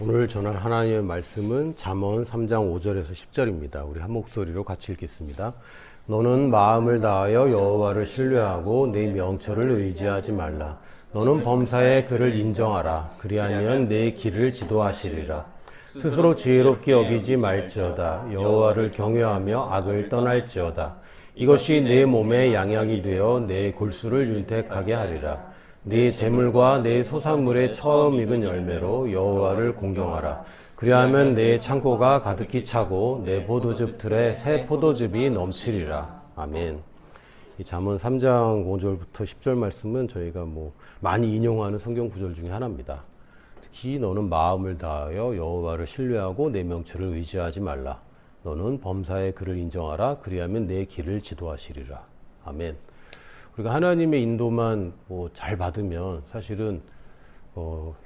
오늘 전할 하나님의 말씀은 잠언 3장 5절에서 10절입니다. 우리 한 목소리로 같이 읽겠습니다. 너는 마음을 다하여 여호와를 신뢰하고 내 명철을 의지하지 말라. 너는 범사의 그를 인정하라. 그리하면 내 길을 지도하시리라. 스스로 지혜롭게 여기지 말지어다. 여호와를 경외하며 악을 떠날지어다. 이것이 내 몸의 양약이 되어 내 골수를 윤택하게 하리라. 네 재물과 네 소산물의 처음 익은 열매로 여호와를 공경하라. 그리하면 내 창고가 가득히 차고 내 포도즙 틀에 새 포도즙이 넘치리라. 아멘. 이 잠언 3장 5절부터 10절 말씀은 저희가 많이 인용하는 성경 구절 중에 하나입니다. 특히 너는 마음을 다하여 여호와를 신뢰하고 내 명철을 의지하지 말라. 너는 범사의 그를 인정하라. 그리하면 내 길을 지도하시리라. 아멘. 우리가 하나님의 인도만 잘 받으면 사실은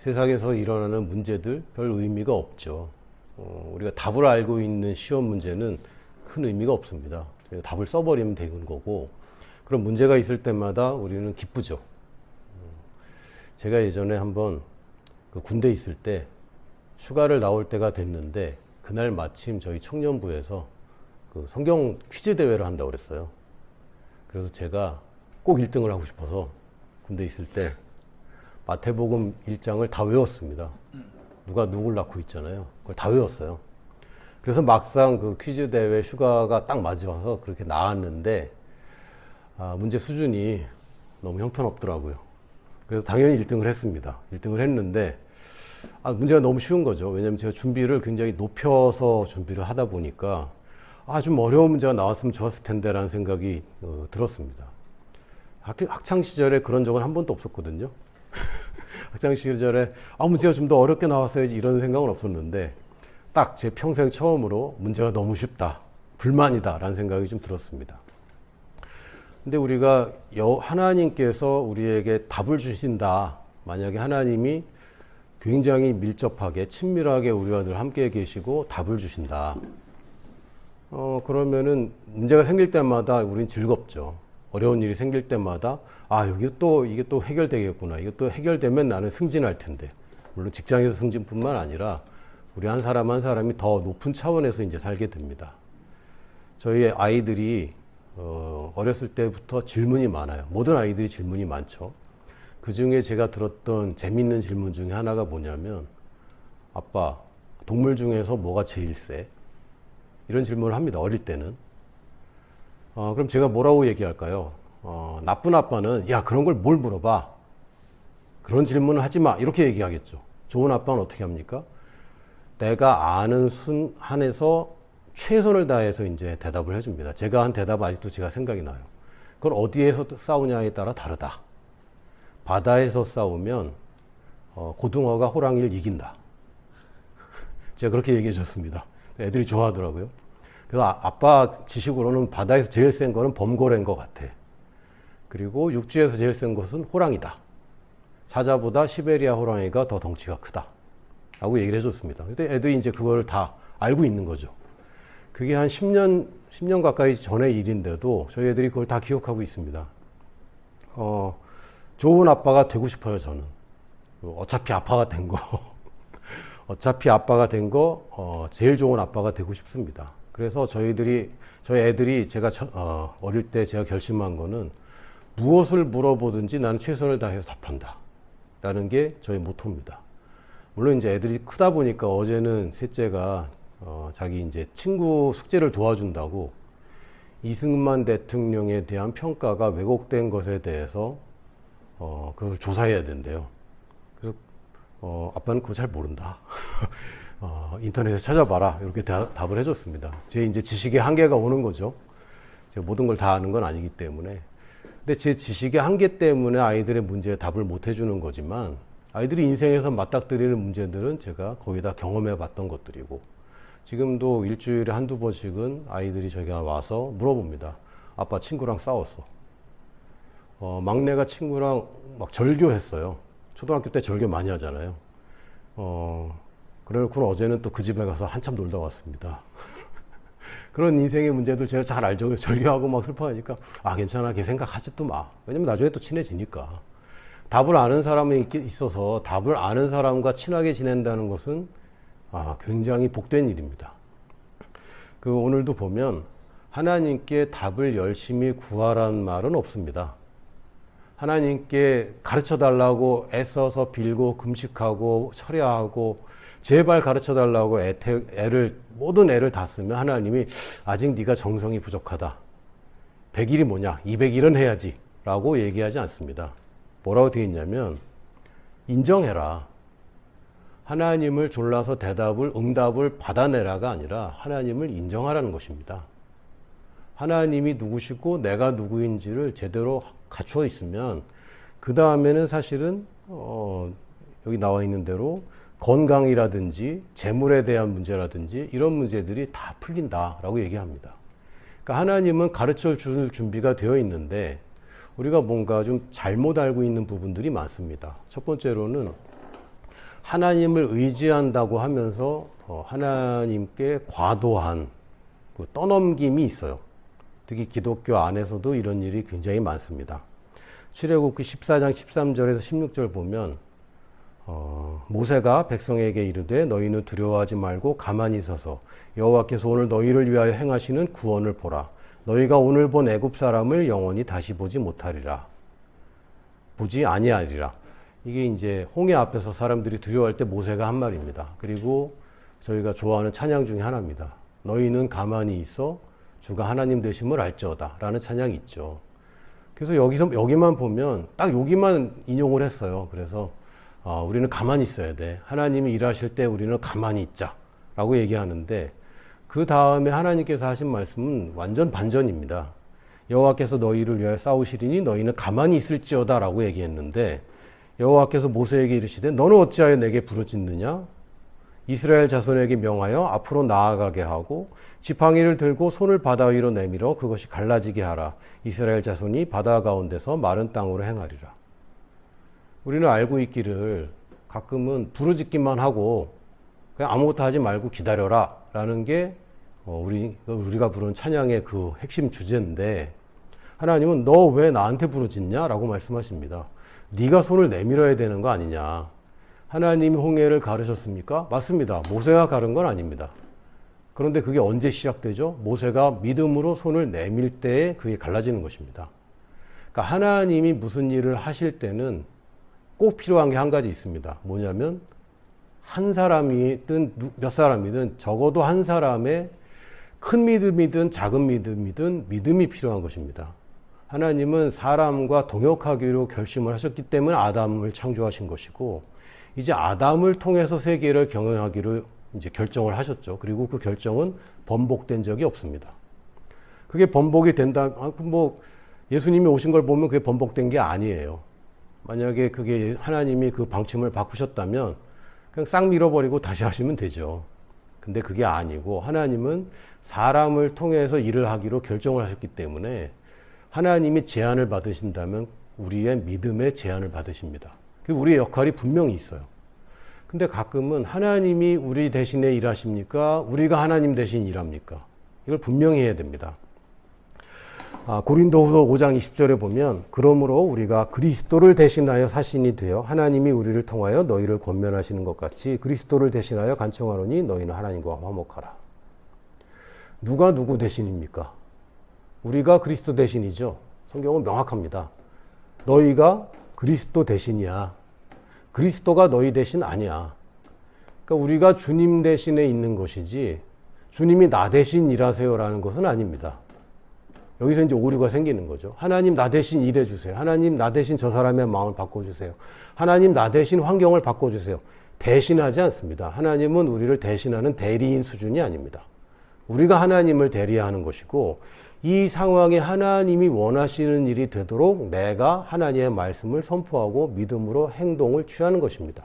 세상에서 일어나는 문제들 별 의미가 없죠. 우리가 답을 알고 있는 시험 문제는 큰 의미가 없습니다. 답을 써버리면 되는 거고, 그런 문제가 있을 때마다 우리는 기쁘죠. 제가 예전에 한번 군대에 있을 때 휴가를 나올 때가 됐는데, 그날 마침 저희 청년부에서 성경 퀴즈 대회를 한다고 그랬어요. 그래서 제가 꼭 1등을 하고 싶어서 군대에 있을 때 마태복음 1장을 다 외웠습니다. 누가 누굴 낳고 있잖아요. 그걸 다 외웠어요. 그래서 막상 그 퀴즈 대회 휴가가 딱 맞아서 그렇게 나왔는데 문제 수준이 너무 형편없더라고요. 그래서 당연히 1등을 했습니다. 1등을 했는데 문제가 너무 쉬운 거죠. 왜냐하면 제가 준비를 굉장히 높여서 준비를 하다 보니까 좀 어려운 문제가 나왔으면 좋았을 텐데 라는 생각이 들었습니다. 학창 시절에 그런 적은 한 번도 없었거든요. 학창 시절에 문제가 좀 더 어렵게 나왔어야지 이런 생각은 없었는데, 딱 제 평생 처음으로 문제가 너무 쉽다, 불만이다 라는 생각이 좀 들었습니다. 근데 우리가 하나님께서 우리에게 답을 주신다, 만약에 하나님이 굉장히 밀접하게 친밀하게 우리와 늘 함께 계시고 답을 주신다, 그러면은 문제가 생길 때마다 우린 즐겁죠. 어려운 일이 생길 때마다 이게 또 해결되겠구나. 이게 또 해결되면 나는 승진할 텐데. 물론 직장에서 승진뿐만 아니라 우리 한 사람 한 사람이 더 높은 차원에서 이제 살게 됩니다. 저희 아이들이 어렸을 때부터 질문이 많아요. 모든 아이들이 질문이 많죠. 그 중에 제가 들었던 재밌는 질문 중에 하나가 뭐냐면, 아빠, 동물 중에서 뭐가 제일 세? 이런 질문을 합니다. 어릴 때는. 그럼 제가 뭐라고 얘기할까요? 나쁜 아빠는 그런 걸 뭘 물어봐? 그런 질문을 하지 마. 이렇게 얘기하겠죠. 좋은 아빠는 어떻게 합니까? 내가 아는 한에서 최선을 다해서 이제 대답을 해줍니다. 제가 한 대답 아직도 제가 생각이 나요. 그걸 어디에서 싸우냐에 따라 다르다. 바다에서 싸우면 고등어가 호랑이를 이긴다. 제가 그렇게 얘기해 줬습니다. 애들이 좋아하더라고요. 그래서 아빠 지식으로는 바다에서 제일 센 거는 범고래인 것 같아. 그리고 육지에서 제일 센 것은 호랑이다. 사자보다 시베리아 호랑이가 더 덩치가 크다. 라고 얘기를 해줬습니다. 근데 애들이 이제 그걸 다 알고 있는 거죠. 그게 한 10년 가까이 전의 일인데도 저희 애들이 그걸 다 기억하고 있습니다. 좋은 아빠가 되고 싶어요, 저는. 어차피 아빠가 된 거, 제일 좋은 아빠가 되고 싶습니다. 그래서 저희 애들이 제가 어릴 때 제가 결심한 거는, 무엇을 물어보든지 나는 최선을 다해서 답한다 라는 게 저희 모토입니다. 물론 이제 애들이 크다 보니까 어제는 셋째가 자기 이제 친구 숙제를 도와준다고 이승만 대통령에 대한 평가가 왜곡된 것에 대해서 그걸 조사해야 된대요. 그래서 아빠는 그거 잘 모른다. 인터넷에 찾아봐라. 이렇게 답을 해줬습니다. 제 이제 지식의 한계가 오는 거죠. 제가 모든 걸 다 아는 건 아니기 때문에. 근데 제 지식의 한계 때문에 아이들의 문제에 답을 못 해주는 거지만, 아이들이 인생에서 맞닥뜨리는 문제들은 제가 거의 다 경험해 봤던 것들이고, 지금도 일주일에 한두 번씩은 아이들이 저희가 와서 물어봅니다. 아빠, 친구랑 싸웠어. 막내가 친구랑 막 절교했어요. 초등학교 때 절교 많이 하잖아요. 그래놓고 어제는 또 그 집에 가서 한참 놀다 왔습니다. 그런 인생의 문제들 제가 잘 알죠. 절교하고 막 슬퍼하니까 괜찮아, 걔 생각하지도 마. 왜냐면 나중에 또 친해지니까. 답을 아는 사람이 있어서 답을 아는 사람과 친하게 지낸다는 것은 굉장히 복된 일입니다. 오늘도 보면 하나님께 답을 열심히 구하라는 말은 없습니다. 하나님께 가르쳐 달라고 애써서 빌고 금식하고 철야하고 제발 가르쳐 달라고 모든 애를 다 쓰면 하나님이 아직 네가 정성이 부족하다. 100일이 뭐냐? 200일은 해야지. 라고 얘기하지 않습니다. 뭐라고 되어 있냐면 인정해라. 하나님을 졸라서 응답을 받아내라가 아니라 하나님을 인정하라는 것입니다. 하나님이 누구시고 내가 누구인지를 제대로 갖춰 있으면 그 다음에는 사실은 여기 나와 있는 대로 건강이라든지 재물에 대한 문제라든지 이런 문제들이 다 풀린다라고 얘기합니다. 그러니까 하나님은 가르쳐 줄 준비가 되어 있는데 우리가 뭔가 좀 잘못 알고 있는 부분들이 많습니다. 첫 번째로는 하나님을 의지한다고 하면서 하나님께 과도한 떠넘김이 있어요. 특히 기독교 안에서도 이런 일이 굉장히 많습니다. 출애굽기 14장 13절에서 16절 보면 모세가 백성에게 이르되 너희는 두려워하지 말고 가만히 서서 여호와께서 오늘 너희를 위하여 행하시는 구원을 보라. 너희가 오늘 본 애굽 사람을 영원히 다시 보지 아니하리라. 이게 이제 홍해 앞에서 사람들이 두려워할 때 모세가 한 말입니다. 그리고 저희가 좋아하는 찬양 중에 하나입니다. 너희는 가만히 있어 주가 하나님 되심을 알지어다 라는 찬양이 있죠. 그래서 여기만 보면 딱 여기만 인용을 했어요. 그래서 우리는 가만히 있어야 돼. 하나님이 일하실 때 우리는 가만히 있자 라고 얘기하는데 그 다음에 하나님께서 하신 말씀은 완전 반전입니다. 여호와께서 너희를 위하여 싸우시리니 너희는 가만히 있을지어다 라고 얘기했는데 여호와께서 모세에게 이르시되 너는 어찌하여 내게 부르짖느냐? 이스라엘 자손에게 명하여 앞으로 나아가게 하고 지팡이를 들고 손을 바다 위로 내밀어 그것이 갈라지게 하라. 이스라엘 자손이 바다 가운데서 마른 땅으로 행하리라. 우리는 알고 있기를 가끔은 부르짖기만 하고 그냥 아무것도 하지 말고 기다려라 라는 게 우리가 부르는 찬양의 그 핵심 주제인데 하나님은 너 왜 나한테 부르짖냐? 라고 말씀하십니다. 네가 손을 내밀어야 되는 거 아니냐. 하나님이 홍해를 가르셨습니까? 맞습니다. 모세가 가른 건 아닙니다. 그런데 그게 언제 시작되죠? 모세가 믿음으로 손을 내밀 때에 그게 갈라지는 것입니다. 그러니까 하나님이 무슨 일을 하실 때는 꼭 필요한 게 한 가지 있습니다. 뭐냐면 한 사람이든 몇 사람이든 적어도 한 사람의 큰 믿음이든 작은 믿음이든 믿음이 필요한 것입니다. 하나님은 사람과 동역하기로 결심을 하셨기 때문에 아담을 창조하신 것이고 이제 아담을 통해서 세계를 경영하기로 이제 결정을 하셨죠. 그리고 그 결정은 번복된 적이 없습니다. 그게 번복이 된다, 예수님이 오신 걸 보면 그게 번복된 게 아니에요. 만약에 그게 하나님이 그 방침을 바꾸셨다면 그냥 싹 밀어버리고 다시 하시면 되죠. 근데 그게 아니고 하나님은 사람을 통해서 일을 하기로 결정을 하셨기 때문에 하나님이 제안을 받으신다면 우리의 믿음의 제안을 받으십니다. 우리의 역할이 분명히 있어요. 근데 가끔은 하나님이 우리 대신에 일하십니까? 우리가 하나님 대신 일합니까? 이걸 분명히 해야 됩니다. 고린도후서 5장 20절에 보면 그러므로 우리가 그리스도를 대신하여 사신이 되어 하나님이 우리를 통하여 너희를 권면하시는 것 같이 그리스도를 대신하여 간청하노니 너희는 하나님과 화목하라. 누가 누구 대신입니까? 우리가 그리스도 대신이죠. 성경은 명확합니다. 너희가 그리스도 대신이야. 그리스도가 너희 대신 아니야. 그러니까 우리가 주님 대신에 있는 것이지 주님이 나 대신 일하세요라는 것은 아닙니다. 여기서 이제 오류가 생기는 거죠. 하나님 나 대신 일해 주세요. 하나님 나 대신 저 사람의 마음을 바꿔주세요. 하나님 나 대신 환경을 바꿔주세요. 대신하지 않습니다. 하나님은 우리를 대신하는 대리인 수준이 아닙니다. 우리가 하나님을 대리하는 것이고 이 상황에 하나님이 원하시는 일이 되도록 내가 하나님의 말씀을 선포하고 믿음으로 행동을 취하는 것입니다.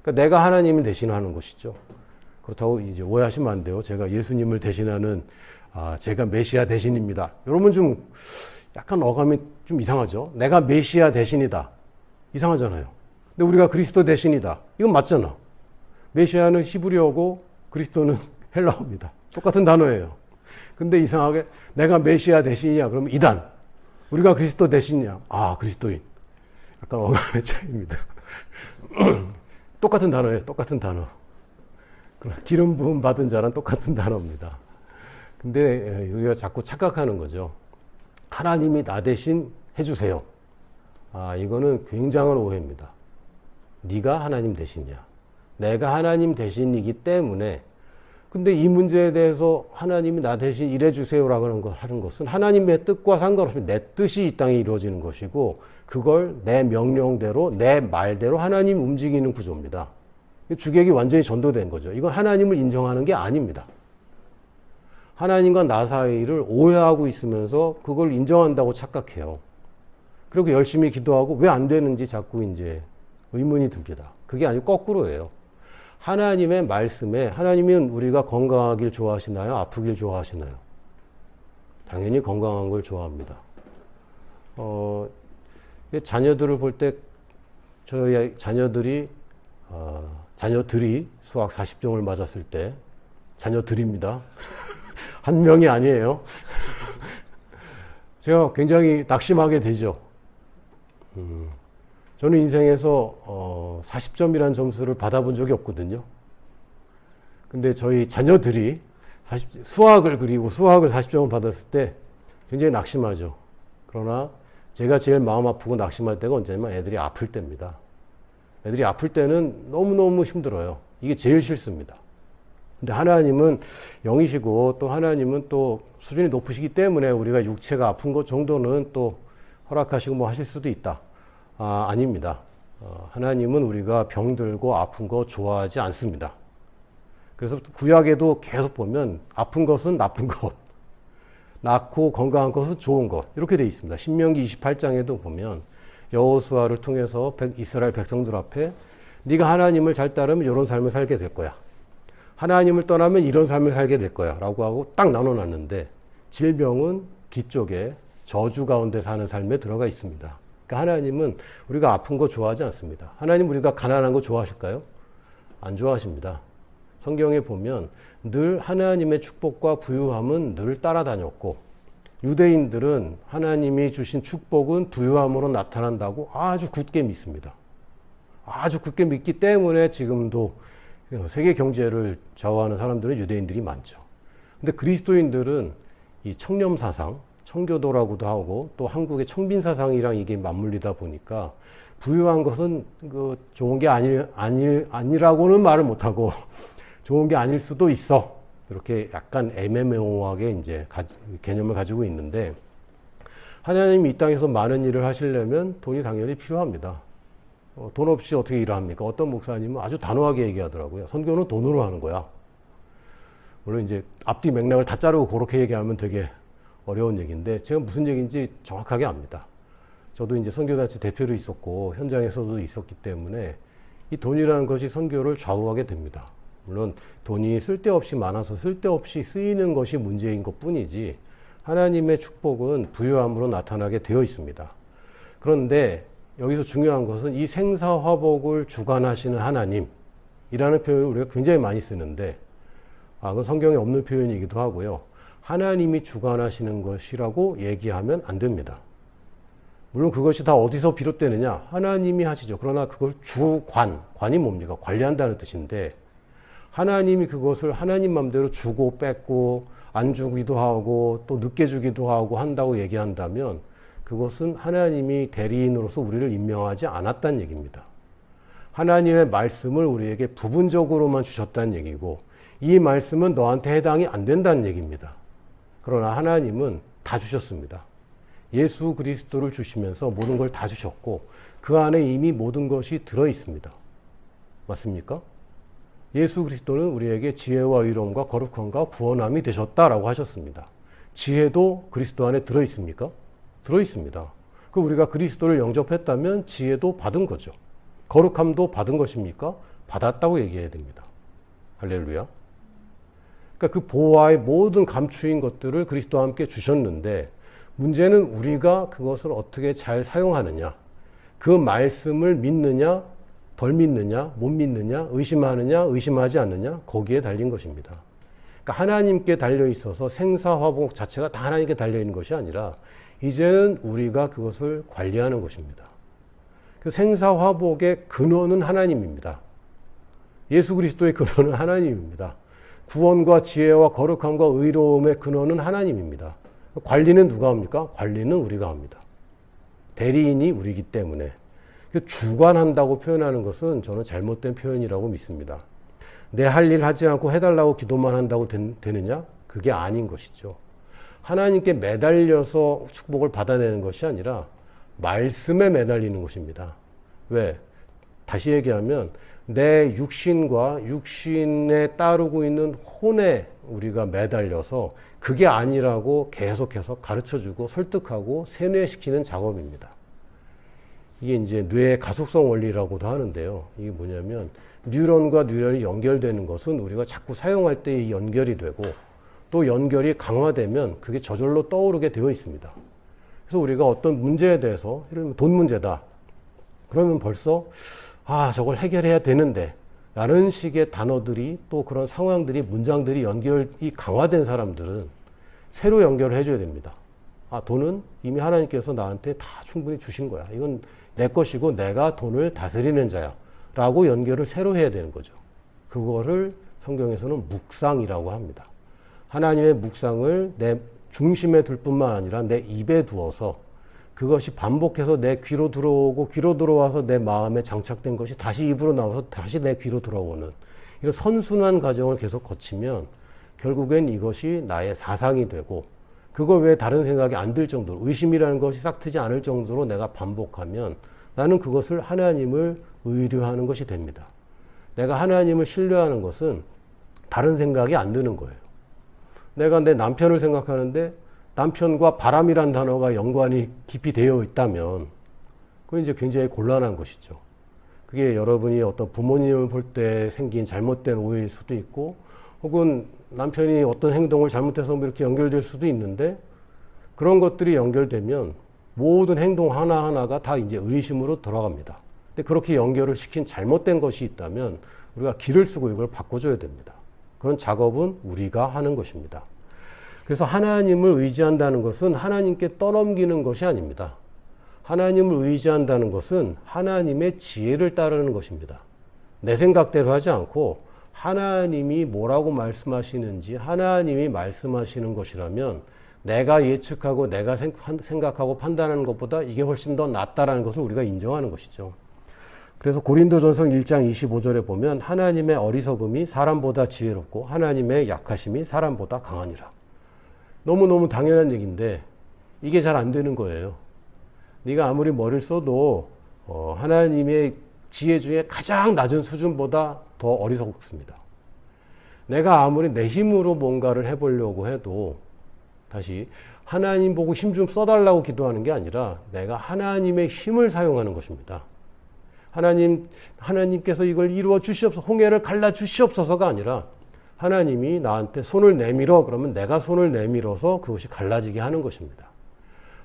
그러니까 내가 하나님을 대신하는 것이죠. 그렇다고 이제 오해하시면 안 돼요. 제가 예수님을 대신하는 제가 메시아 대신입니다. 여러분 좀 약간 어감이 좀 이상하죠? 내가 메시아 대신이다. 이상하잖아요. 근데 우리가 그리스도 대신이다. 이건 맞잖아. 메시아는 히브리어고 그리스도는 헬라어입니다. 똑같은 단어예요. 근데 이상하게 내가 메시아 대신이야. 그러면 이단. 우리가 그리스도 대신이야. 그리스도인. 약간 어감의 차이입니다. 똑같은 단어예요. 똑같은 단어. 기름 부음 받은 자랑 똑같은 단어입니다. 근데 우리가 자꾸 착각하는 거죠. 하나님이 나 대신 해주세요. 이거는 굉장한 오해입니다. 네가 하나님 대신이야. 내가 하나님 대신이기 때문에. 근데 이 문제에 대해서 하나님이 나 대신 일해주세요라고 하는 것은 하나님의 뜻과 상관없이 내 뜻이 이 땅에 이루어지는 것이고, 그걸 내 명령대로, 내 말대로 하나님 움직이는 구조입니다. 주객이 완전히 전도된 거죠. 이건 하나님을 인정하는 게 아닙니다. 하나님과 나 사이를 오해하고 있으면서 그걸 인정한다고 착각해요. 그리고 열심히 기도하고 왜 안 되는지 자꾸 이제 의문이 듭니다. 그게 아니고 거꾸로예요. 하나님의 말씀에, 하나님은 우리가 건강하길 좋아하시나요? 아프길 좋아하시나요? 당연히 건강한 걸 좋아합니다. 자녀들을 볼 때 저희 자녀들이 수학 40점을 맞았을 때, 자녀들입니다. 한 명이 아니에요. 제가 굉장히 낙심하게 되죠. 저는 인생에서 40점이라는 점수를 받아본 적이 없거든요. 근데 저희 자녀들이 수학을 그리고 수학을 40점을 받았을 때 굉장히 낙심하죠. 그러나 제가 제일 마음 아프고 낙심할 때가 언제냐면 애들이 아플 때입니다. 애들이 아플 때는 너무너무 힘들어요. 이게 제일 싫습니다. 근데 하나님은 영이시고 또 하나님은 또 수준이 높으시기 때문에 우리가 육체가 아픈 것 정도는 또 허락하시고 뭐 하실 수도 있다. 아닙니다. 하나님은 우리가 병들고 아픈 거 좋아하지 않습니다. 그래서 구약에도 계속 보면 아픈 것은 나쁜 것, 낳고 건강한 것은 좋은 것, 이렇게 되어 있습니다. 신명기 28장에도 보면 여호수아를 통해서 이스라엘 백성들 앞에 네가 하나님을 잘 따르면 이런 삶을 살게 될 거야. 하나님을 떠나면 이런 삶을 살게 될 거야 라고 하고 딱 나눠놨는데, 질병은 뒤쪽에 저주 가운데 사는 삶에 들어가 있습니다. 그러니까 하나님은 우리가 아픈 거 좋아하지 않습니다. 하나님 우리가 가난한 거 좋아하실까요? 안 좋아하십니다. 성경에 보면 늘 하나님의 축복과 부유함은 늘 따라다녔고, 유대인들은 하나님이 주신 축복은 부유함으로 나타난다고 아주 굳게 믿습니다. 아주 굳게 믿기 때문에 지금도 세계 경제를 좌우하는 사람들은 유대인들이 많죠. 근데 그리스도인들은 이 청렴 사상, 청교도라고도 하고 또 한국의 청빈 사상이랑 이게 맞물리다 보니까 부유한 것은 좋은 게 아니라고는 말을 못하고 좋은 게 아닐 수도 있어. 이렇게 약간 애매모호하게 이제 개념을 가지고 있는데, 하나님이 이 땅에서 많은 일을 하시려면 돈이 당연히 필요합니다. 돈 없이 어떻게 일을 합니까? 어떤 목사님은 아주 단호하게 얘기하더라고요. 선교는 돈으로 하는 거야. 물론 이제 앞뒤 맥락을 다 자르고 그렇게 얘기하면 되게 어려운 얘기인데, 제가 무슨 얘기인지 정확하게 압니다. 저도 이제 선교단체 대표로 있었고 현장에서도 있었기 때문에 이 돈이라는 것이 선교를 좌우하게 됩니다. 물론 돈이 쓸데없이 많아서 쓸데없이 쓰이는 것이 문제인 것 뿐이지, 하나님의 축복은 부유함으로 나타나게 되어 있습니다. 그런데 여기서 중요한 것은 이 생사화복을 주관하시는 하나님이라는 표현을 우리가 굉장히 많이 쓰는데, 그건 성경에 없는 표현이기도 하고요. 하나님이 주관하시는 것이라고 얘기하면 안 됩니다. 물론 그것이 다 어디서 비롯되느냐? 하나님이 하시죠. 그러나 그걸 관이 뭡니까? 관리한다는 뜻인데, 하나님이 그것을 하나님 맘대로 주고 뺏고 안 주기도 하고 또 늦게 주기도 하고 한다고 얘기한다면, 그것은 하나님이 대리인으로서 우리를 임명하지 않았다는 얘기입니다. 하나님의 말씀을 우리에게 부분적으로만 주셨다는 얘기고, 이 말씀은 너한테 해당이 안 된다는 얘기입니다. 그러나 하나님은 다 주셨습니다. 예수 그리스도를 주시면서 모든 걸 다 주셨고, 그 안에 이미 모든 것이 들어 있습니다. 맞습니까? 예수 그리스도는 우리에게 지혜와 의로움과 거룩함과 구원함이 되셨다라고 하셨습니다. 지혜도 그리스도 안에 들어 있습니까? 들어 있습니다. 그 우리가 그리스도를 영접했다면 지혜도 받은 거죠. 거룩함도 받은 것입니까? 받았다고 얘기해야 됩니다. 할렐루야. 그러니까 그 보화의 모든 감추인 것들을 그리스도와 함께 주셨는데, 문제는 우리가 그것을 어떻게 잘 사용하느냐, 그 말씀을 믿느냐, 덜 믿느냐, 못 믿느냐, 의심하느냐, 의심하지 않느냐, 거기에 달린 것입니다. 그러니까 하나님께 달려 있어서 생사화복 자체가 다 하나님께 달려 있는 것이 아니라 이제는 우리가 그것을 관리하는 것입니다. 그 생사화복의 근원은 하나님입니다. 예수 그리스도의 근원은 하나님입니다. 구원과 지혜와 거룩함과 의로움의 근원은 하나님입니다. 관리는 누가 합니까? 관리는 우리가 합니다. 대리인이 우리이기 때문에. 주관한다고 표현하는 것은 저는 잘못된 표현이라고 믿습니다. 내 할 일 하지 않고 해달라고 기도만 한다고 되느냐? 그게 아닌 것이죠. 하나님께 매달려서 축복을 받아내는 것이 아니라 말씀에 매달리는 것입니다. 왜? 다시 얘기하면 내 육신과 육신에 따르고 있는 혼에 우리가 매달려서 그게 아니라고 계속해서 가르쳐주고 설득하고 세뇌시키는 작업입니다. 이게 이제 뇌의 가속성 원리라고도 하는데요. 이게 뭐냐면 뉴런과 뉴런이 연결되는 것은 우리가 자꾸 사용할 때 연결이 되고 또 연결이 강화되면 그게 저절로 떠오르게 되어 있습니다. 그래서 우리가 어떤 문제에 대해서, 예를 들면 돈 문제다. 그러면 벌써 저걸 해결해야 되는데 라는 식의 단어들이 또 그런 상황들이 문장들이 연결이 강화된 사람들은 새로 연결을 해줘야 됩니다. 돈은 이미 하나님께서 나한테 다 충분히 주신 거야. 이건 내 것이고 내가 돈을 다스리는 자야 라고 연결을 새로 해야 되는 거죠. 그거를 성경에서는 묵상이라고 합니다. 하나님의 묵상을 내 중심에 둘 뿐만 아니라 내 입에 두어서 그것이 반복해서 내 귀로 들어오고 귀로 들어와서 내 마음에 장착된 것이 다시 입으로 나와서 다시 내 귀로 들어오는 이런 선순환 과정을 계속 거치면 결국엔 이것이 나의 사상이 되고 그거 외에 다른 생각이 안 들 정도로 의심이라는 것이 싹트지 않을 정도로 내가 반복하면 나는 그것을 하나님을 의뢰하는 것이 됩니다. 내가 하나님을 신뢰하는 것은 다른 생각이 안 드는 거예요. 내가 내 남편을 생각하는데 남편과 바람이란 단어가 연관이 깊이 되어 있다면 그건 이제 굉장히 곤란한 것이죠. 그게 여러분이 어떤 부모님을 볼 때 생긴 잘못된 오해일 수도 있고 혹은 남편이 어떤 행동을 잘못해서 이렇게 연결될 수도 있는데 그런 것들이 연결되면 모든 행동 하나하나가 다 이제 의심으로 돌아갑니다. 근데 그렇게 연결을 시킨 잘못된 것이 있다면 우리가 길을 쓰고 이걸 바꿔줘야 됩니다. 그런 작업은 우리가 하는 것입니다. 그래서 하나님을 의지한다는 것은 하나님께 떠넘기는 것이 아닙니다. 하나님을 의지한다는 것은 하나님의 지혜를 따르는 것입니다. 내 생각대로 하지 않고 하나님이 뭐라고 말씀하시는지 하나님이 말씀하시는 것이라면 내가 예측하고 내가 생각하고 판단하는 것보다 이게 훨씬 더 낫다라는 것을 우리가 인정하는 것이죠. 그래서 고린도전서 1장 25절에 보면 하나님의 어리석음이 사람보다 지혜롭고 하나님의 약하심이 사람보다 강하니라. 너무너무 당연한 얘기인데 이게 잘 안 되는 거예요. 네가 아무리 머리를 써도 하나님의 지혜 중에 가장 낮은 수준보다 더 어리석습니다. 내가 아무리 내 힘으로 뭔가를 해보려고 해도 다시 하나님 보고 힘 좀 써달라고 기도하는 게 아니라 내가 하나님의 힘을 사용하는 것입니다. 하나님께서 이걸 이루어 주시옵소서, 홍해를 갈라 주시옵소서가 아니라 하나님이 나한테 손을 내밀어 그러면 내가 손을 내밀어서 그것이 갈라지게 하는 것입니다.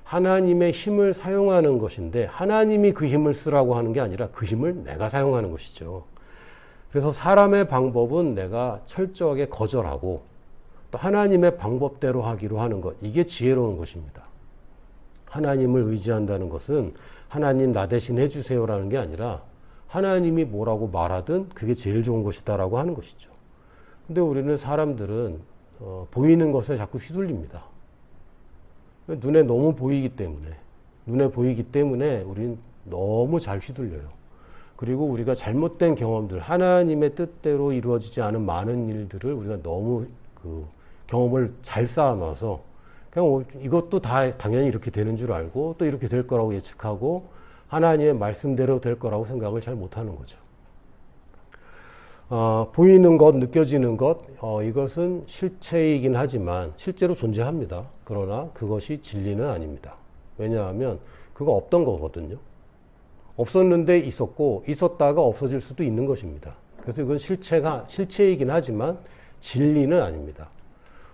하나님의 힘을 사용하는 것인데 하나님이 그 힘을 쓰라고 하는 게 아니라 그 힘을 내가 사용하는 것이죠. 그래서 사람의 방법은 내가 철저하게 거절하고 또 하나님의 방법대로 하기로 하는 것, 이게 지혜로운 것입니다. 하나님을 의지한다는 것은 하나님 나 대신 해주세요라는 게 아니라 하나님이 뭐라고 말하든 그게 제일 좋은 것이다라고 하는 것이죠. 근데 우리는 사람들은 보이는 것에 자꾸 휘둘립니다. 눈에 너무 보이기 때문에 우리는 너무 잘 휘둘려요. 그리고 우리가 잘못된 경험들, 하나님의 뜻대로 이루어지지 않은 많은 일들을 우리가 너무 경험을 잘 쌓아놔서 그냥 이것도 다 당연히 이렇게 되는 줄 알고 또 이렇게 될 거라고 예측하고 하나님의 말씀대로 될 거라고 생각을 잘 못하는 거죠. 보이는 것, 느껴지는 것, 이것은 실체이긴 하지만 실제로 존재합니다. 그러나 그것이 진리는 아닙니다. 왜냐하면 그거 없던 거거든요. 없었는데 있었고 있었다가 없어질 수도 있는 것입니다. 그래서 이건 실체이긴 하지만 진리는 아닙니다.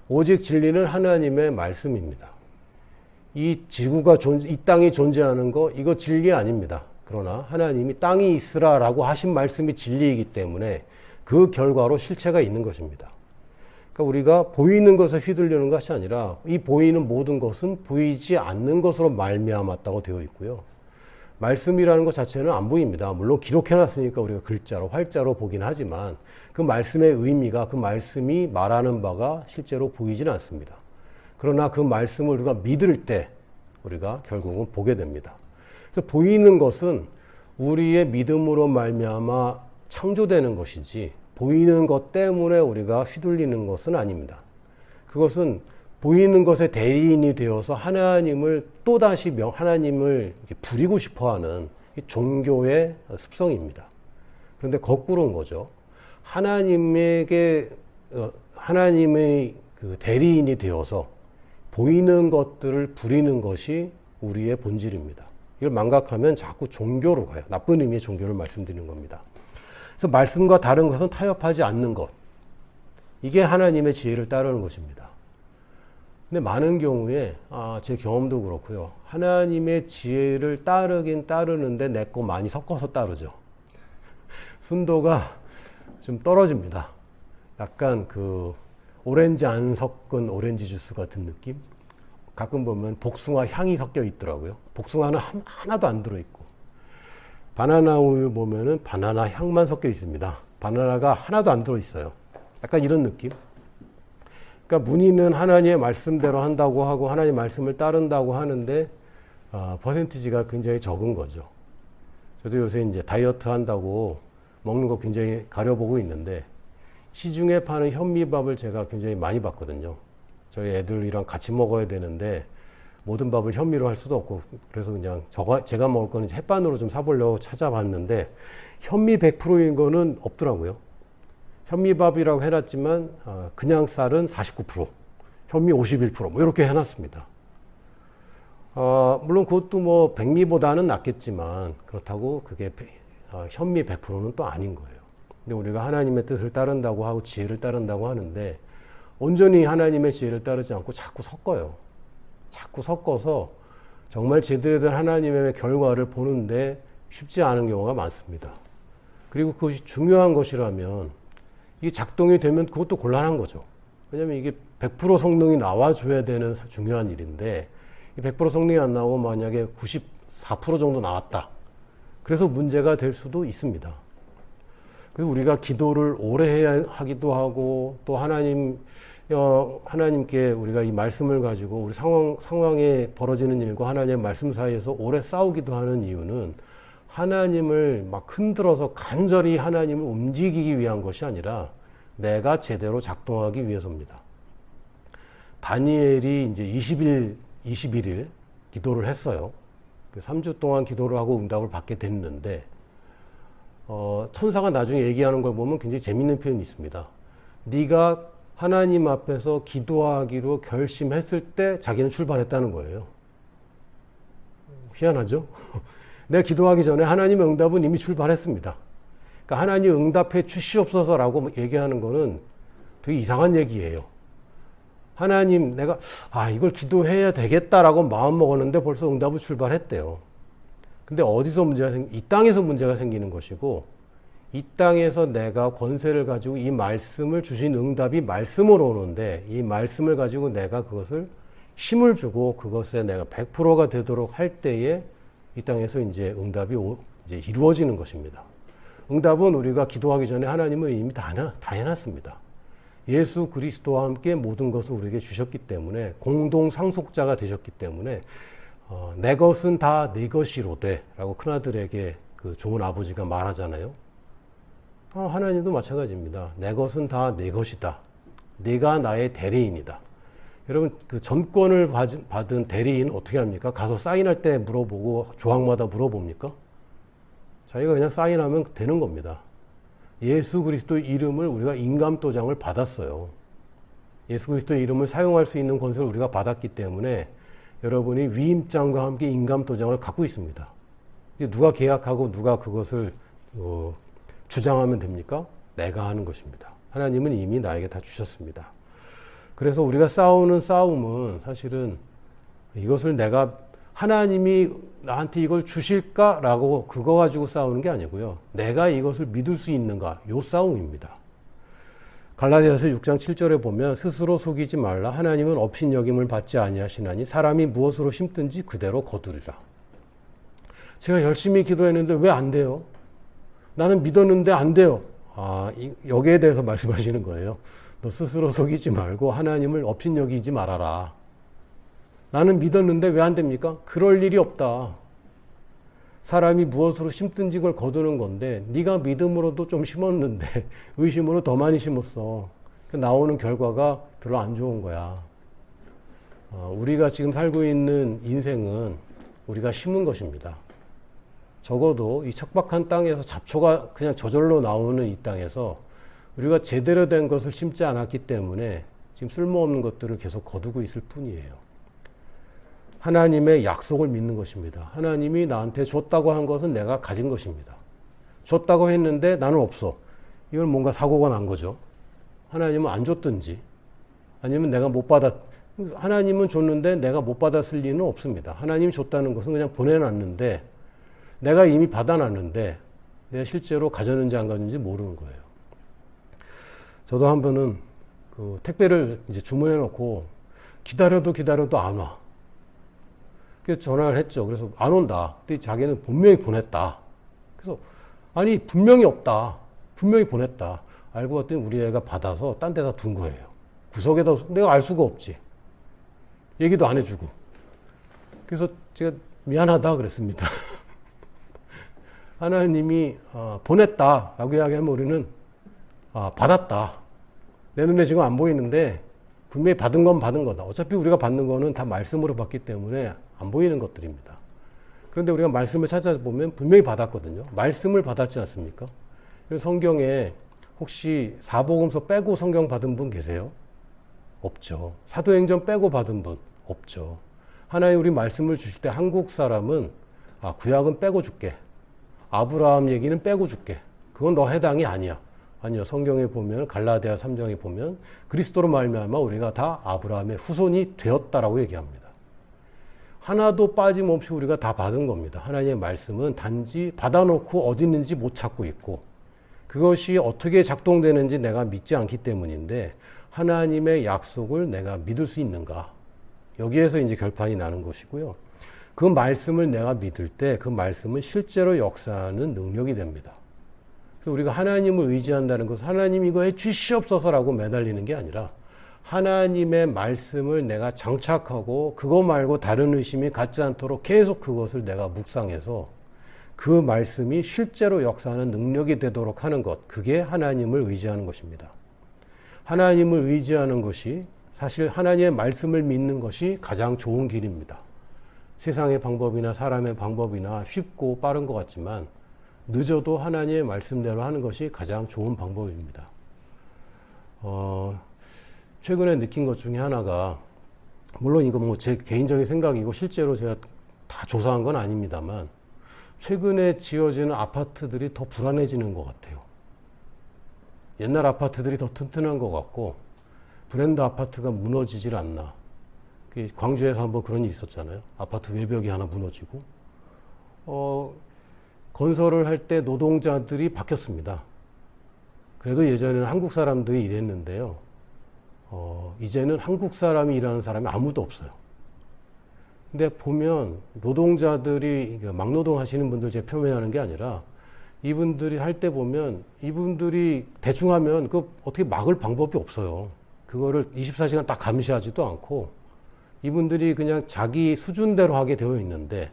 오직 진리는 하나님의 말씀입니다. 이 지구가 이 땅이 존재하는 거 이거 진리 아닙니다. 그러나 하나님이 땅이 있으라라고 하신 말씀이 진리이기 때문에 그 결과로 실체가 있는 것입니다. 그러니까 우리가 보이는 것에 휘둘리는 것이 아니라 이 보이는 모든 것은 보이지 않는 것으로 말미암았다고 되어 있고요. 말씀이라는 것 자체는 안 보입니다. 물론 기록해놨으니까 우리가 글자로, 활자로 보긴 하지만 그 말씀의 의미가, 그 말씀이 말하는 바가 실제로 보이지는 않습니다. 그러나 그 말씀을 우리가 믿을 때 우리가 결국은 보게 됩니다. 그래서 보이는 것은 우리의 믿음으로 말미암아 창조되는 것이지 보이는 것 때문에 우리가 휘둘리는 것은 아닙니다. 그것은 보이는 것의 대리인이 되어서 하나님을 또다시 하나님을 부리고 싶어하는 종교의 습성입니다. 그런데 거꾸로인 거죠. 하나님의 그 대리인이 되어서 보이는 것들을 부리는 것이 우리의 본질입니다. 이걸 망각하면 자꾸 종교로 가요. 나쁜 의미의 종교를 말씀드리는 겁니다. 그래서 말씀과 다른 것은 타협하지 않는 것. 이게 하나님의 지혜를 따르는 것입니다. 근데 많은 경우에 제 경험도 그렇고요. 하나님의 지혜를 따르긴 따르는데 내 거 많이 섞어서 따르죠. 순도가 좀 떨어집니다. 약간 그 오렌지 안 섞은 오렌지 주스 같은 느낌? 가끔 보면 복숭아 향이 섞여 있더라고요. 복숭아는 하나도 안 들어있고, 바나나 우유 보면은 바나나 향만 섞여 있습니다. 바나나가 하나도 안 들어있어요. 약간 이런 느낌? 그러니까 문의는 하나님의 말씀대로 한다고 하고 하나님의 말씀을 따른다고 하는데 퍼센티지가 굉장히 적은 거죠. 저도 요새 이제 다이어트 한다고 먹는 거 굉장히 가려보고 있는데 시중에 파는 현미밥을 제가 굉장히 많이 봤거든요. 저희 애들이랑 같이 먹어야 되는데 모든 밥을 현미로 할 수도 없고 그래서 그냥 제가 먹을 거는 햇반으로 좀 사보려고 찾아봤는데 현미 100%인 거는 없더라고요. 현미밥이라고 해놨지만 그냥 쌀은 49%, 현미 51% 뭐 이렇게 해놨습니다. 물론 그것도 뭐 백미보다는 낫겠지만 그렇다고 그게 현미 100%는 또 아닌 거예요. 근데 우리가 하나님의 뜻을 따른다고 하고 지혜를 따른다고 하는데 온전히 하나님의 지혜를 따르지 않고 자꾸 섞어요. 자꾸 섞어서 정말 제대로 된 하나님의 결과를 보는데 쉽지 않은 경우가 많습니다. 그리고 그것이 중요한 것이라면 이게 작동이 되면 그것도 곤란한 거죠. 왜냐하면 이게 100% 성능이 나와줘야 되는 중요한 일인데 100% 성능이 안 나오고 만약에 94% 정도 나왔다. 그래서 문제가 될 수도 있습니다. 그래서 우리가 기도를 오래 해야 하기도 하고 또 하나님께 우리가 이 말씀을 가지고 우리 상황에 벌어지는 일과 하나님의 말씀 사이에서 오래 싸우기도 하는 이유는 하나님을 막 흔들어서 간절히 하나님을 움직이기 위한 것이 아니라 내가 제대로 작동하기 위해서입니다. 다니엘이 이제 21일 기도를 했어요. 3주 동안 기도를 하고 응답을 받게 됐는데, 천사가 나중에 얘기하는 걸 보면 굉장히 재밌는 표현이 있습니다. 네가 하나님 앞에서 기도하기로 결심했을 때 자기는 출발했다는 거예요. 희한하죠? 내가 기도하기 전에 하나님의 응답은 이미 출발했습니다. 그러니까 하나님 응답해 주시옵소서라고 얘기하는 거는 되게 이상한 얘기예요. 하나님 내가 이걸 기도해야 되겠다라고 마음 먹었는데 벌써 응답은 출발했대요. 근데 어디서 이 땅에서 문제가 생기는 것이고 이 땅에서 내가 권세를 가지고 이 말씀을 주신 응답이 말씀으로 오는데 이 말씀을 가지고 내가 그것을 힘을 주고 그것에 내가 100%가 되도록 할 때에 이 땅에서 이제 응답이 이제 이루어지는 것입니다. 응답은 우리가 기도하기 전에 하나님은 이미 다 해놨습니다. 예수 그리스도와 함께 모든 것을 우리에게 주셨기 때문에 공동 상속자가 되셨기 때문에 내 것은 다 네 것이로되 라고 큰아들에게 그 좋은 아버지가 말하잖아요. 하나님도 마찬가지입니다. 내 것은 다 네 것이다. 네가 나의 대리인이다. 여러분 그 전권을 받은 대리인 어떻게 합니까? 가서 사인할 때 물어보고 조항마다 물어봅니까? 자기가 그냥 사인하면 되는 겁니다. 예수 그리스도의 이름을 우리가 인감도장을 받았어요. 예수 그리스도의 이름을 사용할 수 있는 권세를 우리가 받았기 때문에 여러분이 위임장과 함께 인감도장을 갖고 있습니다. 이제 누가 계약하고 누가 그것을 주장하면 됩니까? 내가 하는 것입니다. 하나님은 이미 나에게 다 주셨습니다. 그래서 우리가 싸우는 싸움은 사실은 이것을 내가 하나님이 나한테 이걸 주실까라고 그거 가지고 싸우는 게 아니고요. 내가 이것을 믿을 수 있는가? 요 싸움입니다. 갈라디아서 6장 7절에 보면 스스로 속이지 말라. 하나님은 업신여김을 받지 아니하시나니 사람이 무엇으로 심든지 그대로 거두리라. 제가 열심히 기도했는데 왜 안 돼요? 나는 믿었는데 안 돼요. 여기에 대해서 말씀하시는 거예요. 너 스스로 속이지 말고 하나님을 업신여기지 말아라. 나는 믿었는데 왜 안 됩니까? 그럴 일이 없다. 사람이 무엇으로 심든지 그걸 거두는 건데 네가 믿음으로도 좀 심었는데 의심으로 더 많이 심었어. 나오는 결과가 별로 안 좋은 거야. 우리가 지금 살고 있는 인생은 우리가 심은 것입니다. 적어도 이 척박한 땅에서 잡초가 그냥 저절로 나오는 이 땅에서 우리가 제대로 된 것을 심지 않았기 때문에 지금 쓸모없는 것들을 계속 거두고 있을 뿐이에요. 하나님의 약속을 믿는 것입니다. 하나님이 나한테 줬다고 한 것은 내가 가진 것입니다. 줬다고 했는데 나는 없어. 이건 뭔가 사고가 난 거죠. 하나님은 안 줬든지 아니면 내가 못 받았, 하나님은 줬는데 내가 못 받았을 리는 없습니다. 하나님이 줬다는 것은 그냥 보내놨는데 내가 이미 받아놨는데 내가 실제로 가졌는지 안 가졌는지 모르는 거예요. 저도 한 번은 그 택배를 이제 주문해 놓고 기다려도 안 와. 그래서 전화를 했죠. 그래서 안 온다. 근데 자기는 분명히 보냈다. 그래서 아니 분명히 없다. 분명히 보냈다. 알고 봤더니 우리 애가 받아서 딴 데다 둔 거예요. 구석에다. 내가 알 수가 없지. 얘기도 안 해주고. 그래서 제가 미안하다 그랬습니다. 하나님이 보냈다 라고 이야기하면 우리는 받았다. 내 눈에 지금 안 보이는데 분명히 받은 건 받은 거다. 어차피 우리가 받는 거는 다 말씀으로 받기 때문에 안 보이는 것들입니다. 그런데 우리가 말씀을 찾아보면 분명히 받았거든요. 말씀을 받았지 않습니까? 그래서 성경에 혹시 사복음서 빼고 성경 받은 분 계세요? 없죠. 사도행전 빼고 받은 분 없죠. 하나님 우리 말씀을 주실 때 한국 사람은 구약은 빼고 줄게. 아브라함 얘기는 빼고 줄게. 그건 너 해당이 아니야. 아니요. 성경에 보면 갈라디아 3장에 보면 그리스도로 말미암아 우리가 다 아브라함의 후손이 되었다라고 얘기합니다. 하나도 빠짐없이 우리가 다 받은 겁니다. 하나님의 말씀은 단지 받아놓고 어디 있는지 못 찾고 있고 그것이 어떻게 작동되는지 내가 믿지 않기 때문인데 하나님의 약속을 내가 믿을 수 있는가? 여기에서 이제 결판이 나는 것이고요. 그 말씀을 내가 믿을 때 그 말씀은 실제로 역사하는 능력이 됩니다. 그래서 우리가 하나님을 의지한다는 것은 하나님 이거 해 주시옵소서라고 매달리는 게 아니라 하나님의 말씀을 내가 장착하고 그거 말고 다른 의심이 갖지 않도록 계속 그것을 내가 묵상해서 그 말씀이 실제로 역사하는 능력이 되도록 하는 것, 그게 하나님을 의지하는 것입니다. 하나님을 의지하는 것이 사실 하나님의 말씀을 믿는 것이 가장 좋은 길입니다. 세상의 방법이나 사람의 방법이나 쉽고 빠른 것 같지만 늦어도 하나님의 말씀대로 하는 것이 가장 좋은 방법입니다. 최근에 느낀 것 중에 하나가 물론 이거 뭐 제 개인적인 생각이고 실제로 제가 다 조사한 건 아닙니다만 최근에 지어지는 아파트들이 더 불안해지는 것 같아요. 옛날 아파트들이 더 튼튼한 것 같고 브랜드 아파트가 무너지질 않나. 광주에서 한번 그런 일이 있었잖아요. 아파트 외벽이 하나 무너지고 건설을 할 때 노동자들이 바뀌었습니다. 그래도 예전에는 한국 사람들이 일했는데요. 이제는 한국 사람이 일하는 사람이 아무도 없어요. 근데 보면 노동자들이 막노동 하시는 분들 제가 표명하는 게 아니라 이분들이 할 때 보면 이분들이 대충 하면 그 어떻게 막을 방법이 없어요. 그거를 24시간 딱 감시하지도 않고 이분들이 그냥 자기 수준대로 하게 되어 있는데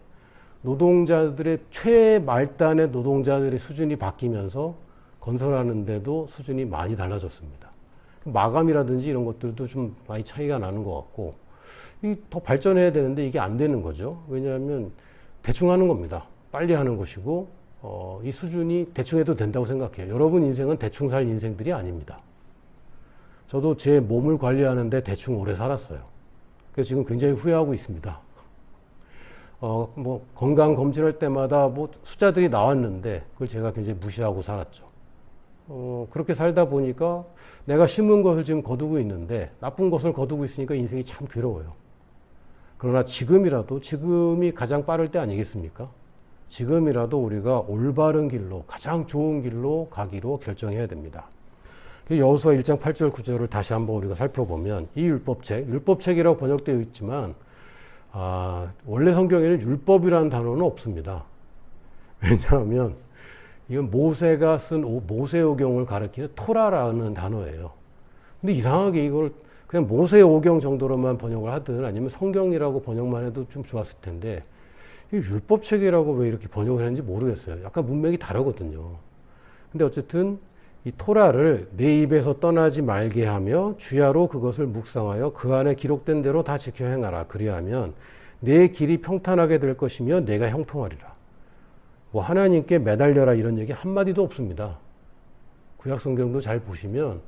노동자들의 최말단의 노동자들의 수준이 바뀌면서 건설하는데도 수준이 많이 달라졌습니다. 마감이라든지 이런 것들도 좀 많이 차이가 나는 것 같고 더 발전해야 되는데 이게 안 되는 거죠. 왜냐하면 대충 하는 겁니다. 빨리 하는 것이고 이 수준이 대충 해도 된다고 생각해요. 여러분 인생은 대충 살 인생들이 아닙니다. 저도 제 몸을 관리하는데 대충 오래 살았어요. 그래서 지금 굉장히 후회하고 있습니다. 뭐 건강 검진할 때마다 뭐 숫자들이 나왔는데 그걸 제가 굉장히 무시하고 살았죠. 그렇게 살다 보니까 내가 심은 것을 지금 거두고 있는데 나쁜 것을 거두고 있으니까 인생이 참 괴로워요. 그러나 지금이 가장 빠를 때 아니겠습니까? 지금이라도 우리가 올바른 길로 가장 좋은 길로 가기로 결정해야 됩니다. 여호수아 1장 8절 9절을 다시 한번 우리가 살펴보면 이 율법책이라고 번역되어 있지만 원래 성경에는 율법이라는 단어는 없습니다. 왜냐하면 이건 모세가 쓴 모세오경을 가리키는 토라라는 단어예요. 근데 이상하게 이걸 그냥 모세오경 정도로만 번역을 하든 아니면 성경이라고 번역만 해도 좀 좋았을 텐데 이 율법책이라고 왜 이렇게 번역을 했는지 모르겠어요. 약간 문맥이 다르거든요. 근데 어쨌든 이 토라를 내 입에서 떠나지 말게 하며 주야로 그것을 묵상하여 그 안에 기록된 대로 다 지켜 행하라. 그리하면 내 길이 평탄하게 될 것이며 내가 형통하리라. 뭐 하나님께 매달려라 이런 얘기 한마디도 없습니다. 구약성경도 잘 보시면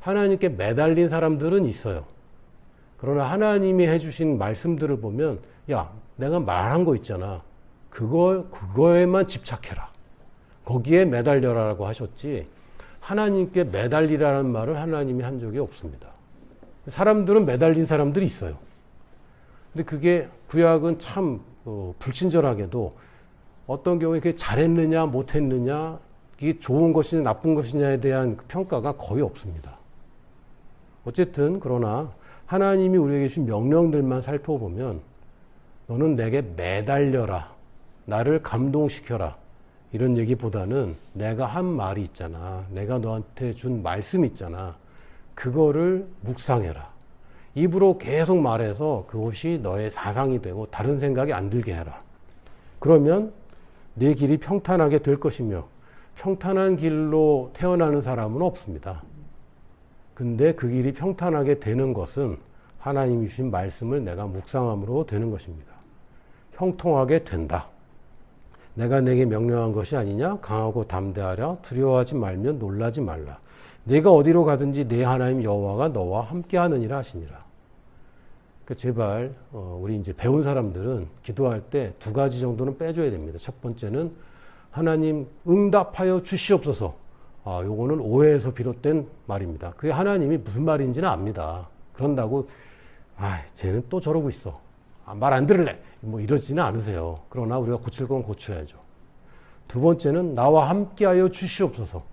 하나님께 매달린 사람들은 있어요. 그러나 하나님이 해주신 말씀들을 보면 야, 내가 말한 거 있잖아. 그거에만 집착해라. 거기에 매달려라라고 하셨지 하나님께 매달리라는 말을 하나님이 한 적이 없습니다. 사람들은 매달린 사람들이 있어요. 근데 그게 구약은 참 불친절하게도 어떤 경우에 그게 잘했느냐 못했느냐 이게 좋은 것이냐 나쁜 것이냐에 대한 평가가 거의 없습니다. 어쨌든 그러나 하나님이 우리에게 주신 명령들만 살펴보면 너는 내게 매달려라. 나를 감동시켜라. 이런 얘기보다는 내가 한 말이 있잖아. 내가 너한테 준 말씀 있잖아. 그거를 묵상해라. 입으로 계속 말해서 그것이 너의 사상이 되고 다른 생각이 안 들게 해라. 그러면 내 길이 평탄하게 될 것이며 평탄한 길로 태어나는 사람은 없습니다. 근데 그 길이 평탄하게 되는 것은 하나님이 주신 말씀을 내가 묵상함으로 되는 것입니다. 형통하게 된다. 내가 내게 명령한 것이 아니냐? 강하고 담대하라. 두려워하지 말며 놀라지 말라. 내가 어디로 가든지 내 하나님 여호와가 너와 함께하느니라 하시니라. 그러니까 제발 우리 이제 배운 사람들은 기도할 때 두 가지 정도는 빼줘야 됩니다. 첫 번째는 하나님 응답하여 주시옵소서. 요거는 오해에서 비롯된 말입니다. 그게 하나님이 무슨 말인지는 압니다. 그런다고 쟤는 또 저러고 있어. 말 안 들을래. 뭐 이러지는 않으세요. 그러나 우리가 고칠 건 고쳐야죠. 두 번째는 나와 함께하여 주시옵소서.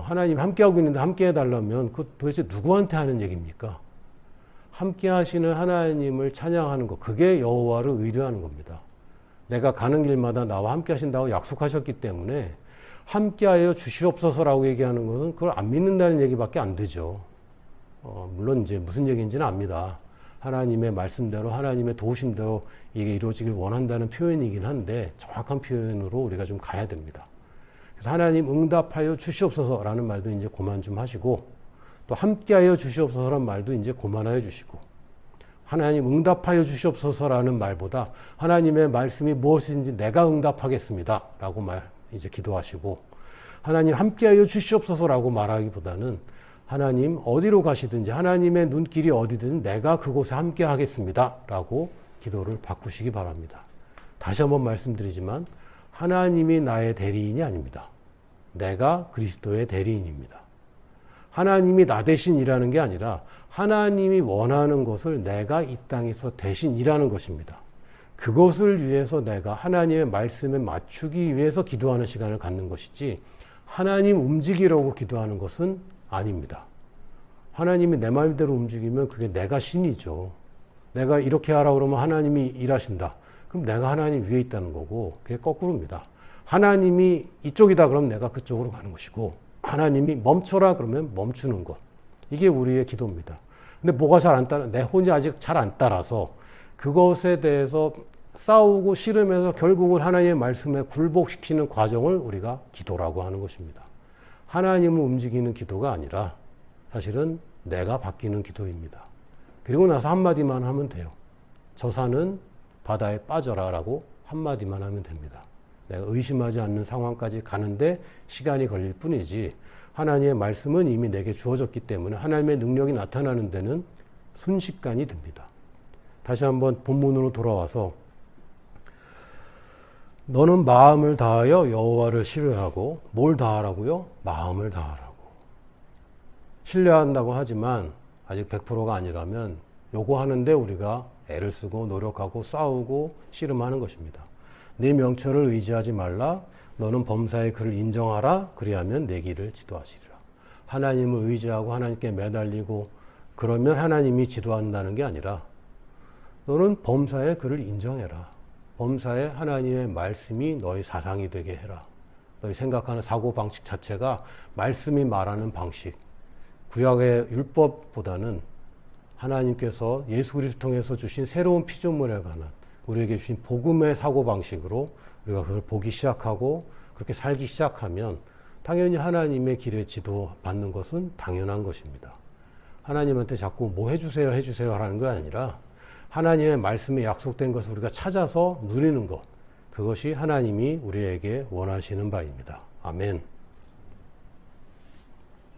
하나님 함께하고 있는데 함께해 달라면 그 도대체 누구한테 하는 얘기입니까? 함께 하시는 하나님을 찬양하는 것, 그게 여호와를 의뢰하는 겁니다. 내가 가는 길마다 나와 함께 하신다고 약속하셨기 때문에 함께하여 주시옵소서라고 얘기하는 것은 그걸 안 믿는다는 얘기밖에 안 되죠. 물론 이제 무슨 얘기인지는 압니다. 하나님의 말씀대로 하나님의 도우심대로 이게 이루어지길 원한다는 표현이긴 한데 정확한 표현으로 우리가 좀 가야 됩니다. 그래서 하나님 응답하여 주시옵소서라는 말도 이제 그만 좀 하시고 또 함께하여 주시옵소서라는 말도 이제 그만하여 주시고 하나님 응답하여 주시옵소서라는 말보다 하나님의 말씀이 무엇인지 내가 응답하겠습니다 라고 이제 기도하시고 하나님 함께하여 주시옵소서라고 말하기보다는 하나님 어디로 가시든지 하나님의 눈길이 어디든 내가 그곳에 함께 하겠습니다 라고 기도를 바꾸시기 바랍니다. 다시 한번 말씀드리지만 하나님이 나의 대리인이 아닙니다. 내가 그리스도의 대리인입니다. 하나님이 나 대신 일하는 게 아니라 하나님이 원하는 것을 내가 이 땅에서 대신 일하는 것입니다. 그것을 위해서 내가 하나님의 말씀에 맞추기 위해서 기도하는 시간을 갖는 것이지 하나님 움직이려고 기도하는 것은 아닙니다. 하나님이 내 마음대로 움직이면 그게 내가 신이죠. 내가 이렇게 하라 그러면 하나님이 일하신다. 그럼 내가 하나님 위에 있다는 거고 그게 거꾸로입니다. 하나님이 이쪽이다 그러면 내가 그쪽으로 가는 것이고 하나님이 멈춰라 그러면 멈추는 것. 이게 우리의 기도입니다. 근데 뭐가 잘 안 따라, 내 혼이 아직 잘 안 따라서 그것에 대해서 싸우고 씨름해서 결국은 하나님의 말씀에 굴복시키는 과정을 우리가 기도라고 하는 것입니다. 하나님을 움직이는 기도가 아니라 사실은 내가 바뀌는 기도입니다. 그리고 나서 한마디만 하면 돼요. 저 산은 바다에 빠져라 라고 한마디만 하면 됩니다. 내가 의심하지 않는 상황까지 가는데 시간이 걸릴 뿐이지 하나님의 말씀은 이미 내게 주어졌기 때문에 하나님의 능력이 나타나는 데는 순식간이 됩니다. 다시 한번 본문으로 돌아와서 너는 마음을 다하여 여호와를 신뢰하고 뭘 다하라고요? 마음을 다하라고. 신뢰한다고 하지만 아직 100%가 아니라면 요거 하는데 우리가 애를 쓰고 노력하고 싸우고 씨름하는 것입니다. 네 명철을 의지하지 말라. 너는 범사의 그를 인정하라. 그리하면 내 길을 지도하시리라. 하나님을 의지하고 하나님께 매달리고 그러면 하나님이 지도한다는 게 아니라 너는 범사의 그를 인정해라. 범사에 하나님의 말씀이 너희 사상이 되게 해라. 너희 생각하는 사고방식 자체가 말씀이 말하는 방식, 구약의 율법보다는 하나님께서 예수 그리스도를 통해서 주신 새로운 피조물에 관한 우리에게 주신 복음의 사고방식으로 우리가 그걸 보기 시작하고 그렇게 살기 시작하면 당연히 하나님의 길에 지도받는 것은 당연한 것입니다. 하나님한테 자꾸 뭐 해주세요 하라는 거 아니라 하나님의 말씀에 약속된 것을 우리가 찾아서 누리는 것, 그것이 하나님이 우리에게 원하시는 바입니다. 아멘.